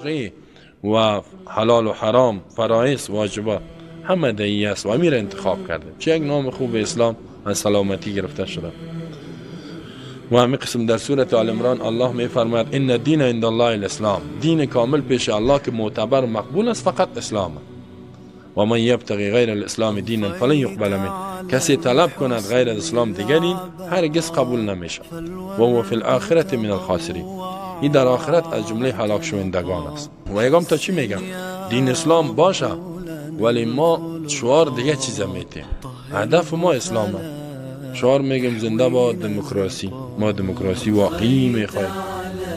تشریع و حلال و حرام، فرائض، واجبات همه دایی است و امیر انتخاب کرده. چه یک نام خوب اسلام از سلامتی گرفته شده. و همین قسم در سوره آل عمران الله می فرماید ان الدین عند الله الاسلام، دین کامل پیش الله که معتبر و مقبول است فقط اسلام. و من یبتغی غیر الاسلام دینا فلن یقبل منه، کسی طلب کند غیر از اسلام دیگر دین هرگز قبول نمیشه. و هو فی الاخره من الخاسرین، این در آخرت از جمله هلاک شوندگان است. و یگام تا چی میگم؟ دین اسلام باشه ولی ما شعار دیگه چیز میتیم. هدف ما اسلامه. شعار میگم زنده با دموکراسی، ما دموکراسی واقعی میخوایم.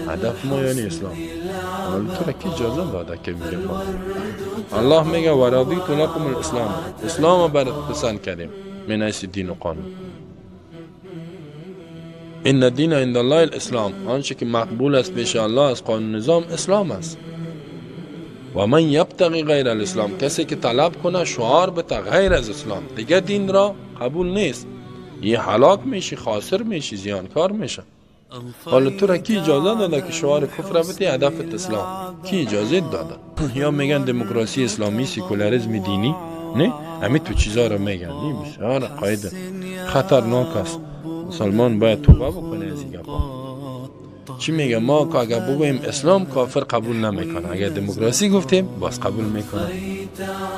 هدف ما یعنی اسلام. ولی تو را کی اجازه داده که میگم ما؟ الله میگه و رضیت لکم الاسلام، اسلام برات پسند کردیم من حیث دین و قانون. ان الدین عند الله الاسلام، آنچه که مقبول است پیش الله از قانون نظام اسلام است. و من یبتغی غیر الاسلام، کسی که طلب کنه شعار بده غیر از اسلام دیگه دین را قبول نیست، یه هلاک میشی، خاسر میشی، زیانکار میشه. حالا تو را کی اجازه داده که شعار کفر بده هدفت اسلام؟ کی اجازه داده؟ یا میگن دموکراسی اسلامی، سکولاریسم دینی، نه همین تو چیزا رو میگن. این بسیار قاعده خطرناک است. مسلمان باید توبه بکنه از این گپا. چی میگه؟ ما که اگر بگوییم اسلام کافر قبول نمیکنه، اگر دموکراسی گفتیم باز قبول میکنه،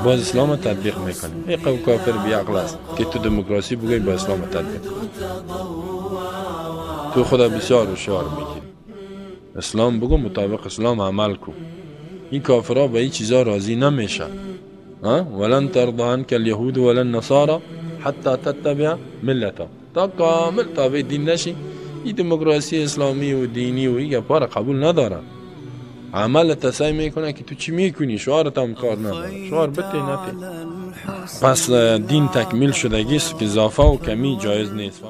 باز اسلام تطبیق میکنه. این کافر بی عقل است که تو دموکراسی بگویی با اسلام تطبیق کنی. تو خدا بسیار هوشیار میگی. اسلام بگو، مطابق اسلام عمل کو. این کافرها به این چیزا راضی نمیشن. ولن ترضى عنك اليهود ولا النصارى حتى تتبع ملتهم، تا کامل تابع دین نشی این دموکراسی اسلامی و دینی و این گپا را قبول ندارن. عمل تسعی میکنه که تو چی میکنی، شعارت هم کار نداره، شعار بتی نتی. پس دین تکمیل شدگی است که اضافه و کمی جایز نیست.